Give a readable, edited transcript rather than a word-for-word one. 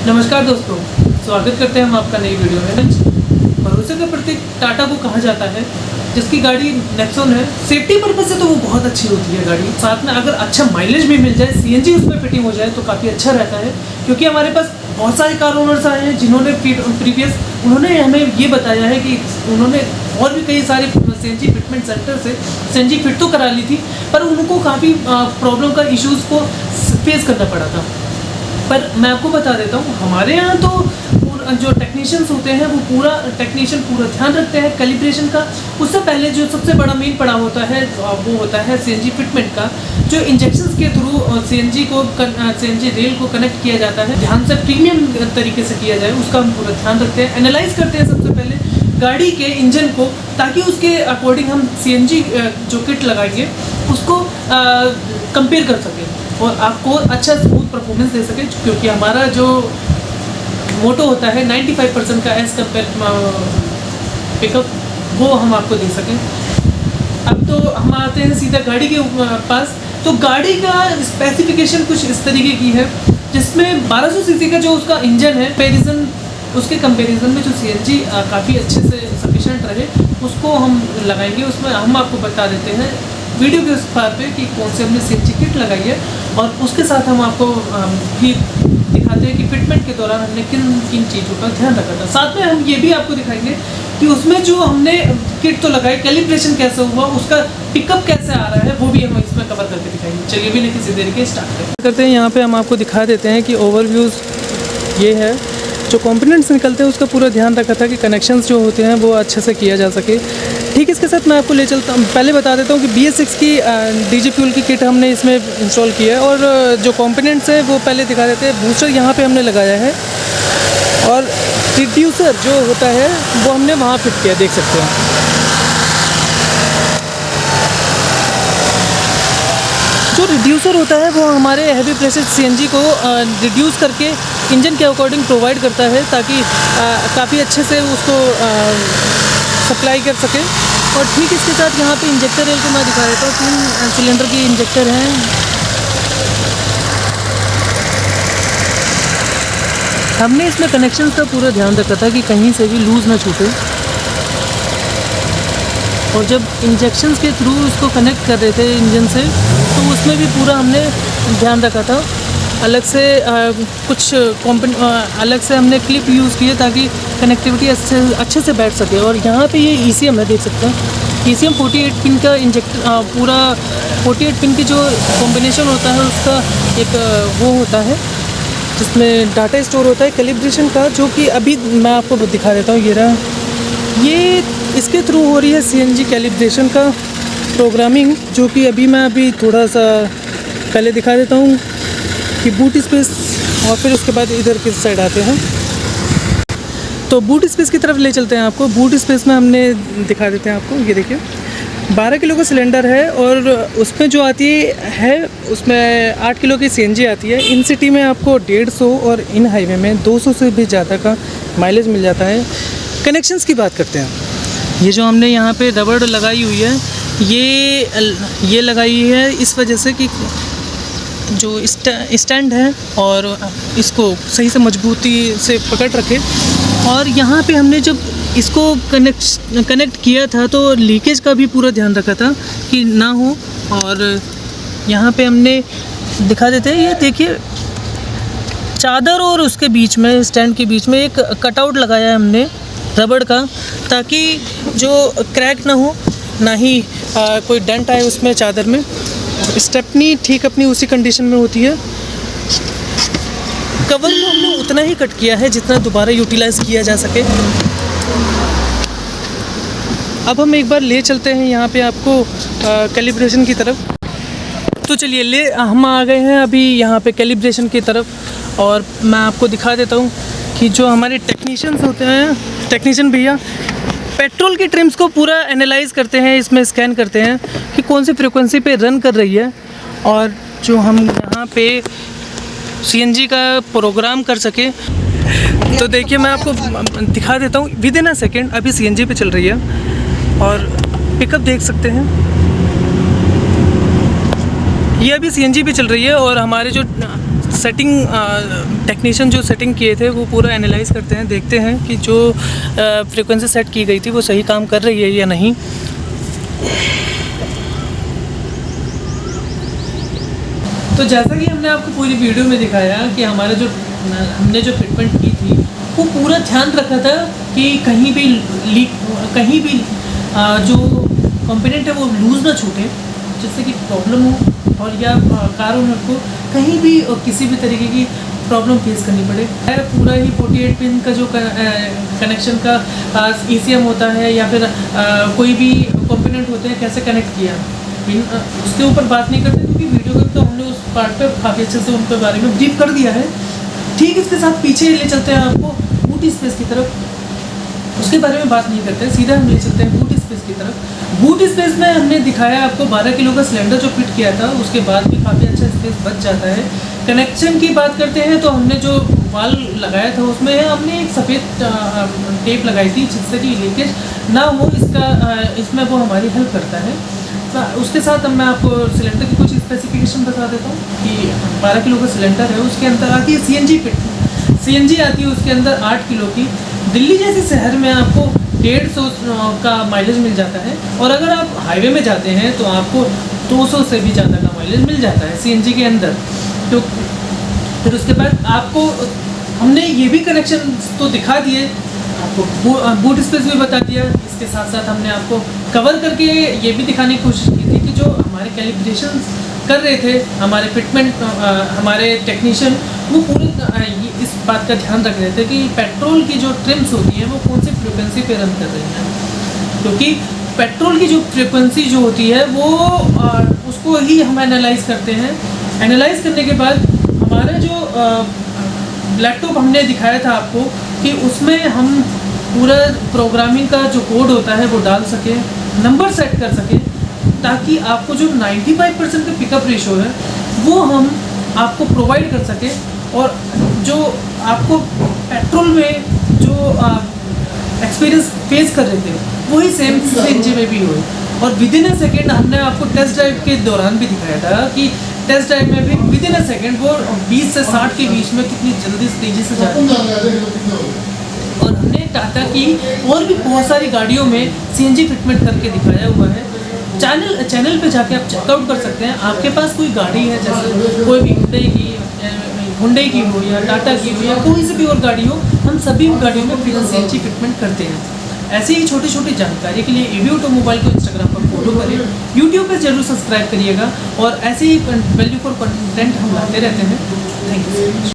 नमस्कार दोस्तों, स्वागत करते हैं हम आपका नई वीडियो में। भरोसे का प्रतीक टाटा को कहा जाता है, जिसकी गाड़ी नेक्सॉन है। सेफ्टी पर्पज से तो वो बहुत अच्छी होती है गाड़ी, साथ में अगर अच्छा माइलेज भी मिल जाए, सीएनजी उसमें फिटिंग हो जाए तो काफ़ी अच्छा रहता है। क्योंकि हमारे पास बहुत सारे कार ओनर्स आए हैं जिन्होंने उन्होंने हमें ये बताया है कि उन्होंने और भी कई सारे सीएनजी फिटमेंट सेंटर से सीएनजी फिट तो करा ली थी, पर उनको काफ़ी प्रॉब्लम का इश्यूज़ को फेस करना पड़ा था। पर मैं आपको बता देता हूँ, हमारे यहाँ तो जो टेक्नीशियंस होते हैं वो पूरा ध्यान रखते हैं कैलिब्रेशन का। उससे पहले जो सबसे बड़ा मेन पड़ा होता है वो होता है सीएनजी फिटमेंट का, जो इंजेक्शंस के थ्रू सीएनजी रेल को कनेक्ट किया जाता है। ध्यान से प्रीमियम तरीके से किया जाए उसका हम पूरा ध्यान रखते हैं। एनालाइज करते हैं सबसे पहले गाड़ी के इंजन को, ताकि उसके अकॉर्डिंग हम सीएनजी जो किट लगाएंगे उसको कंपेयर कर सकें और आपको अच्छा स्मूथ परफॉर्मेंस दे सके। क्योंकि हमारा जो मोटो होता है 95% का एज कम्पेयर पिकअप, वो हम आपको दे सकें। अब तो हम आते हैं सीधा गाड़ी के पास। तो गाड़ी का स्पेसिफिकेशन कुछ इस तरीके की है, जिसमें 1200 सीसी का जो उसका इंजन है, उसके कंपैरिजन में जो सीएनजी काफ़ी अच्छे से सफिशिएंट रहे उसको हम लगाएंगे। उसमें हम आपको बता देते हैं वीडियो के उस पार पे कि कौन से हमने सीएनजी किट लगाई है, और उसके साथ हम आपको भी दिखाते हैं कि फिटमेंट के दौरान हमने किन किन चीज़ों का ध्यान रखा था। साथ में हम ये भी आपको दिखाएंगे कि उसमें जो हमने किट तो लगाई, कैलिब्रेशन कैसे हुआ, उसका पिकअप कैसे आ रहा है, वो भी हम इसमें कवर करके दिखाएंगे। चलिए भी नहीं किसी देर के स्टार्ट करते हैं। यहाँ पे हम आपको दिखा देते हैं कि ओवरव्यूज़ ये है, जो कंपोनेंट्स निकलते हैं उसका पूरा ध्यान रखा था कि कनेक्शंस जो होते हैं वो अच्छे से किया जा सके। ठीक, इसके साथ मैं आपको ले चलता हूँ। पहले बता देता हूँ कि BS6 की DG फ्यूल की किट हमने इसमें इंस्टॉल की है, और जो कंपोनेंट्स हैं वो पहले दिखा देते हैं। बूस्टर यहाँ पे हमने लगाया है, और रिड्यूसर जो होता है वो हमने वहाँ फिट किया, देख सकते हैं। जो रिड्यूसर होता है वो हमारे हैवी प्रेशर सीएनजी को रिड्यूस करके इंजन के अकॉर्डिंग प्रोवाइड करता है, ताकि काफ़ी अच्छे से उसको सप्लाई कर सके। और ठीक इसके साथ यहाँ पे इंजेक्टर रेल को मैं दिखा देता हूँ। 3 सिलेंडर की इंजेक्टर हैं। हमने इसमें कनेक्शन का पूरा ध्यान रखा था कि कहीं से भी लूज़ ना छूटे, और जब इंजेक्शंस के थ्रू इसको कनेक्ट कर रहे थे इंजन से, तो उसमें भी पूरा हमने ध्यान रखा था। अलग से अलग से हमने क्लिप यूज़ किए ताकि कनेक्टिविटी अच्छे से बैठ सके। और यहाँ पे ये ECM है, देख सकते हैं। ECM 48 पिन का पूरा 48 पिन की जो कॉम्बिनेशन होता है उसका एक वो होता है जिसमें डाटा स्टोर होता है कैलिब्रेशन का, जो कि अभी मैं आपको दिखा देता हूँ। ये रहा, ये इसके थ्रू हो रही है सीएनजी कैलिब्रेशन का प्रोग्रामिंग, जो कि अभी थोड़ा सा पहले दिखा देता हूँ कि बूट स्पेस, और फिर उसके बाद इधर की साइड आते हैं। तो बूट स्पेस की तरफ ले चलते हैं आपको। बूट स्पेस में हमने दिखा देते हैं आपको। ये देखिए 12 किलो का सिलेंडर है, और उसमें जो आती है उसमें 8 किलो की सीएनजी आती है। इन सिटी में आपको 150 और इन हाईवे में 200 से भी ज़्यादा का माइलेज मिल जाता है। कनेक्शंस की बात करते हैं। ये जो हमने यहाँ पे रबड़ लगाई हुई है, ये लगाई है इस वजह से कि जो स्टैंड है और इसको सही से मजबूती से पकड़ रखे। और यहाँ पे हमने जब इसको कनेक्ट किया था तो लीकेज का भी पूरा ध्यान रखा था कि ना हो। और यहाँ पे हमने दिखा देते हैं, ये देखिए चादर और उसके बीच में, स्टैंड के बीच में एक कटआउट लगाया है हमने रबड़ का, ताकि जो क्रैक ना हो, ना ही कोई डेंट आए उसमें चादर में। स्टेपनी ठीक अपनी उसी कंडीशन में होती है। कवर को हमने उतना ही कट किया है जितना दोबारा यूटिलाइज़ किया जा सके। अब हम एक बार ले चलते हैं यहाँ पे आपको कैलिब्रेशन की तरफ। तो चलिए हम आ गए हैं अभी यहाँ पे कैलिब्रेशन की तरफ, और मैं आपको दिखा देता हूँ कि जो हमारे टेक्नीशियंस होते हैं, टेक्नीशियन भैया पेट्रोल की ट्रिम्स को पूरा एनालाइज करते हैं, इसमें स्कैन करते हैं कि कौन सी फ्रीक्वेंसी पे रन कर रही है, और जो हम यहाँ पे सीएनजी का प्रोग्राम कर सके। तो देखिए मैं आपको दिखा देता हूँ विद इन अ सेकेंड। अभी सीएनजी पे चल रही है, और पिकअप देख सकते हैं, ये अभी सीएनजी पे चल रही है। और हमारे जो सेटिंग टेक्नीशियन जो सेटिंग किए थे वो पूरा एनालाइज करते हैं, देखते हैं कि जो फ्रीक्वेंसी सेट की गई थी वो सही काम कर रही है या नहीं। तो जैसा कि हमने आपको पूरी वीडियो में दिखाया कि हमने जो फिटमेंट की थी वो पूरा ध्यान रखा था कि कहीं भी जो कंपोनेंट है वो लूज़ ना छूटे, जिससे कि प्रॉब्लम हो और या कार ओनर को कहीं भी किसी भी तरीके की प्रॉब्लम फेस करनी पड़े। पूरा ही 48 पिन का जो कनेक्शन का ECM होता है या फिर कोई भी कंपोनेंट होते हैं कैसे कनेक्ट किया पिन, उसके ऊपर बात नहीं करते क्योंकि वीडियो में तो हमने उस पार्ट पे काफ़ी अच्छे से उनके बारे में ब्रीफ कर दिया है। ठीक, इसके साथ पीछे ले चलते हैं आपको बूट स्पेस की तरफ। उसके बारे में बात नहीं करते, सीधा हम ले चलते हैं बूट स्पेस की तरफ। बूट स्पेस में हमने दिखाया आपको 12 किलो का सिलेंडर जो फिट किया था, उसके बाद भी काफ़ी अच्छा स्पेस बच जाता है। कनेक्शन की बात करते हैं तो हमने जो वाल लगाया था उसमें हमने एक सफ़ेद टेप लगाई थी जिससे कि लीकेज ना हो, इसमें वो हमारी हेल्प करता है। उसके साथ अब मैं आपको सिलेंडर की कुछ स्पेसिफिकेशन बता देता हूँ कि 12 किलो का सिलेंडर है, उसके अंदर आती है CNG आती है उसके अंदर 8 किलो की। दिल्ली जैसे शहर में आपको 150 का माइलेज मिल जाता है और अगर आप हाईवे में जाते हैं तो आपको 200 से भी ज़्यादा का माइलेज मिल जाता है CNG के अंदर। तो फिर उसके बाद आपको हमने ये भी कनेक्शन तो दिखा दिए, आपको बूट स्पेस भी बता दिया। इसके साथ साथ हमने आपको कवर करके ये भी दिखाने की कोशिश की थी कि जो हमारे कैलिब्रेशन कर रहे थे हमारे टेक्नीशियन, वो पूरे इस बात का ध्यान रख रहे थे कि पेट्रोल की जो ट्रिम्स होती हैं वो कौन सी फ्रिक्वेंसी पे रन कर रही हैं, क्योंकि पेट्रोल की जो फ्रिक्वेंसी जो होती है वो उसको ही हम एनालाइज करते हैं। एनालाइज करने के बाद हमारा जो लैपटॉप हमने दिखाया था आपको कि उसमें हम पूरा प्रोग्रामिंग का जो कोड होता है वो डाल सकें, नंबर सेट कर सकें, ताकि आपको जो 95% का पिकअप रेशो है वो हम आपको प्रोवाइड कर सकें और जो आपको पेट्रोल में जो एक्सपीरियंस फेस कर रहे थे वही सेम CNG में भी हो। और विदिन अ सेकेंड हमने आपको टेस्ट ड्राइव के दौरान भी दिखाया था कि टेस्ट ड्राइव में भी विदिन अ सेकेंड वो 20 से 60 के बीच में कितनी जल्दी तेज़ी से जाती है। और हमने टाटा की और भी बहुत सारी गाड़ियों में CNG फिटमेंट करके दिखाया हुआ है। चैनल पे जाके आप चेकआउट कर सकते हैं। आपके पास कोई गाड़ी है, जैसे कोई भी हुंडई की हो या टाटा की हो या कोई सी भी और गाड़ी हो, हम सभी गाड़ियों में CNG फिटमेंट करते हैं। ऐसे ही छोटी छोटी जानकारी के लिए AV ऑटोमोबाइल को इंस्टाग्राम पर फॉलो करें, यूट्यूब पर जरूर सब्सक्राइब करिएगा और ऐसे ही वैल्यू फॉर कंटेंट हम लाते रहते हैं। Thank you.